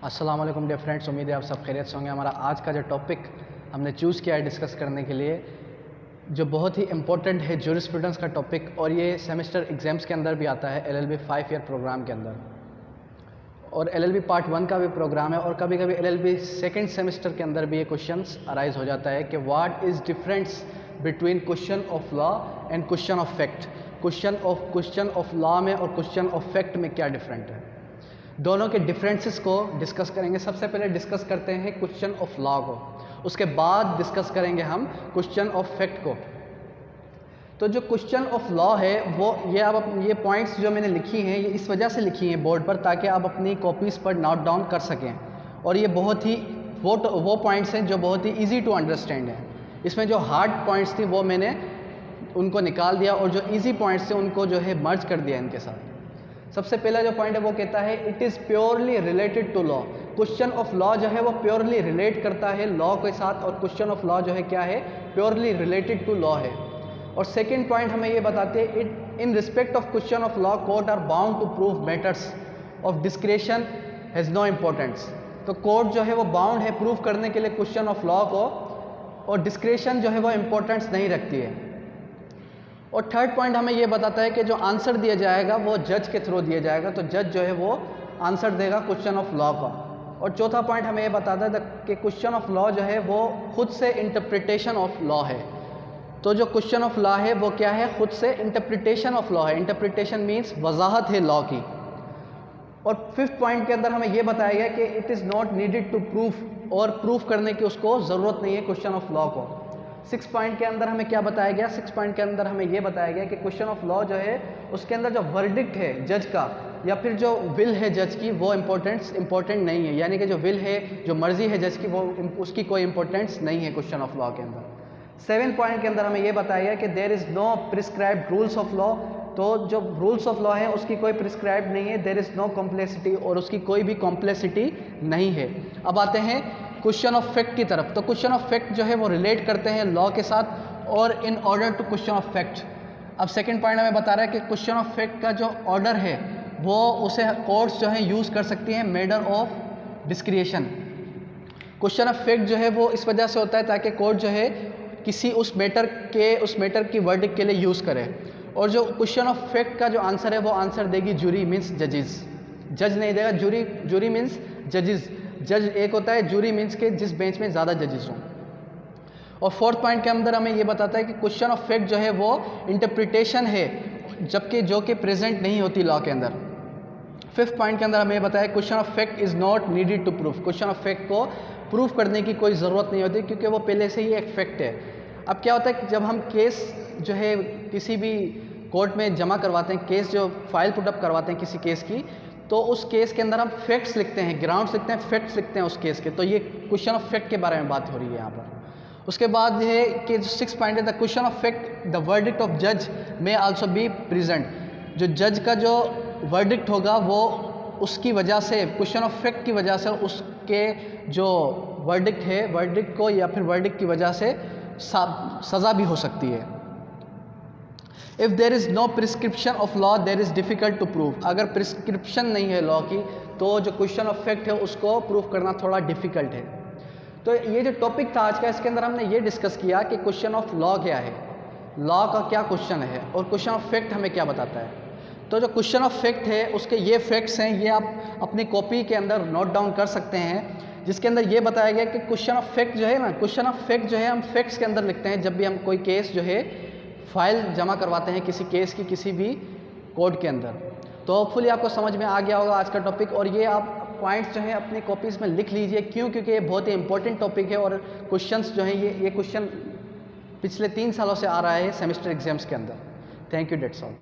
अस्सलाम वालेकुम dear friends, उम्मीद है आप सब खैरियत से होंगे। हमारा आज का जो टॉपिक हमने चूज़ किया है डिस्कस करने के लिए, जो बहुत ही इंपॉर्टेंट है, ज्यूरिस्प्रूडेंस का टॉपिक, और ये सेमेस्टर एग्जाम्स के अंदर भी आता है LLB 5 ईयर प्रोग्राम के अंदर, और LLB पार्ट 1 का भी प्रोग्राम है, और कभी कभी LLB सेकेंड सेमेस्टर के अंदर भी ये क्वेश्चंस अराइज हो जाता है कि what is difference between question of law and question of fact. Question of law में और क्वेश्चन ऑफ फैक्ट में क्या डिफरेंट है, दोनों के डिफरेंसेस को डिस्कस करेंगे। सबसे पहले डिस्कस करते हैं क्वेश्चन ऑफ लॉ को, उसके बाद डिस्कस करेंगे हम क्वेश्चन ऑफ फैक्ट को। तो जो क्वेश्चन ऑफ लॉ है वो ये पॉइंट्स जो मैंने लिखी हैं, ये इस वजह से लिखी हैं बोर्ड पर ताकि आप अपनी कॉपीज़ पर नोट डाउन कर सकें, और ये बहुत ही वो पॉइंट्स हैं जो बहुत ही ईजी टू अंडरस्टैंड हैं। इसमें जो हार्ड पॉइंट्स थी वो मैंने उनको निकाल दिया, और जो ईजी पॉइंट्स थे उनको जो है मर्ज कर दिया इनके साथ। सबसे पहला जो पॉइंट है वो कहता है it is purely related to law. Question of law जो है वो प्योरली रिलेट करता है लॉ के साथ, और क्वेश्चन ऑफ लॉ जो है क्या है, प्योरली रिलेटेड टू लॉ है। और सेकंड पॉइंट हमें ये बताते हैं it in respect of question of law court are bound to prove matters of discretion has no importance. तो कोर्ट जो है वो बाउंड है प्रूव करने के लिए क्वेश्चन ऑफ लॉ को, और डिस्क्रिशन जो है वो इम्पोर्टेंस नहीं रखती है। और थर्ड पॉइंट हमें ये बताता है कि जो आंसर दिया जाएगा वो जज के थ्रू दिया जाएगा, तो जज जो है वो आंसर देगा क्वेश्चन ऑफ लॉ का। और चौथा पॉइंट हमें ये बताता है कि क्वेश्चन ऑफ लॉ जो है वो खुद से इंटरप्रिटेशन ऑफ लॉ है। तो जो क्वेश्चन ऑफ लॉ है वो क्या है, खुद से इंटरप्रिटेशन ऑफ लॉ है। इंटरप्रिटेशन मीन्स वजाहत है लॉ की। और फिफ्थ पॉइंट के अंदर हमें ये बताया गया कि it is not needed to proof, और प्रूफ करने की उसको ज़रूरत नहीं है क्वेश्चन ऑफ लॉ को। सिक्स पॉइंट के अंदर हमें क्या बताया गया, सिक्स पॉइंट के अंदर हमें ये बताया गया कि क्वेश्चन ऑफ लॉ जो है उसके अंदर जो वर्डिक्ट है जज का, या फिर जो विल है जज की, वो इम्पोर्टेंट नहीं है। यानी कि जो विल है, जो मर्जी है जज की, वो उसकी कोई इंपॉर्टेंस नहीं है क्वेश्चन ऑफ लॉ के अंदर। सेवन पॉइंट के अंदर हमें ये बताया गया कि there is no prescribed rules of law. तो जो रूल्स ऑफ लॉ है उसकी कोई प्रिस्क्राइब नहीं है। देयर इज़ नो कॉम्प्लेक्सिटी, और उसकी कोई भी कॉम्प्लेक्सिटी नहीं है। अब आते हैं क्वेश्चन ऑफ फैक्ट की तरफ। तो क्वेश्चन ऑफ फैक्ट जो है वो रिलेट करते हैं लॉ के साथ, और in order to question of fact. अब सेकंड पॉइंट हमें बता रहा है कि क्वेश्चन ऑफ फैक्ट का जो ऑर्डर है वो उसे कोर्ट्स जो है यूज़ कर सकती हैं matter of discretion. Question of fact जो है वो इस वजह से होता है ताकि कोर्ट जो है किसी उस मैटर की वर्डिक्ट के लिए यूज़ करे। और जो क्वेश्चन ऑफ फैक्ट का जो आंसर है वो आंसर देगी जूरी मीन्स जजेस। जज नहीं देगा, जूरी मीन्स जजेस। जज एक होता है, जूरी मीन्स के जिस बेंच में ज़्यादा जजेस हों। और फोर्थ पॉइंट के अंदर हमें ये बताता है कि क्वेश्चन ऑफ फैक्ट जो है वो इंटरप्रिटेशन है, जबकि जो कि प्रेजेंट नहीं होती लॉ के अंदर। फिफ्थ पॉइंट के अंदर हमें ये बताया question of fact is not needed to proof. Question of fact को प्रूफ करने की कोई ज़रूरत नहीं होती, क्योंकि वो पहले से ही एक फैक्ट है। अब क्या होता है कि जब हम केस जो है किसी भी कोर्ट में जमा करवाते हैं, केस जो फाइल पुटअप करवाते हैं किसी केस की, तो उस केस के अंदर हम फैक्ट्स लिखते हैं, ग्राउंड्स लिखते हैं, फैक्ट्स लिखते हैं उस केस के। तो ये क्वेश्चन ऑफ फैक्ट के बारे में बात हो रही है यहाँ पर। उसके बाद ये कि जो सिक्स पॉइंट है, the question of fact the verdict of जज में आल्सो बी प्रेजेंट। जो जज का जो वर्डिक्ट होगा वो उसकी वजह से, क्वेश्चन ऑफ फैक्ट की वजह से, उसके जो वर्डिक्ट है, वर्डिक्ट को या फिर वर्डिक्ट की वजह से सज़ा भी हो सकती है। If there is no prescription of law there is difficult to prove. अगर प्रिस्क्रिप्शन नहीं है लॉ की, तो जो क्वेश्चन ऑफ फैक्ट है उसको प्रूव करना थोड़ा डिफ़िकल्ट है। तो ये जो टॉपिक था आज का, इसके अंदर हमने ये डिस्कस किया कि क्वेश्चन ऑफ लॉ क्या है, लॉ का क्या क्वेश्चन है, और क्वेश्चन ऑफ फैक्ट हमें क्या बताता है। तो जो क्वेश्चन ऑफ फैक्ट है उसके ये फैक्ट्स हैं, ये आप अपनी कॉपी के अंदर नोट डाउन कर सकते हैं, जिसके अंदर ये बताया गया कि क्वेश्चन ऑफ फैक्ट जो है ना, क्वेश्चन ऑफ फैक्ट जो है हम फैक्ट्स के अंदर लिखते हैं जब भी हम कोई केस जो है फाइल जमा करवाते हैं किसी केस की किसी भी कोर्ट के अंदर। तो होपफुली आपको समझ में आ गया होगा आज का टॉपिक, और ये आप पॉइंट्स जो हैं अपनी कॉपीज़ में लिख लीजिए। क्यों? क्योंकि ये बहुत ही इंपॉर्टेंट टॉपिक है, और क्वेश्चंस जो हैं ये क्वेश्चन पिछले 3 सालों से आ रहा है सेमेस्टर एग्जाम्स के अंदर। Thank you, that's all.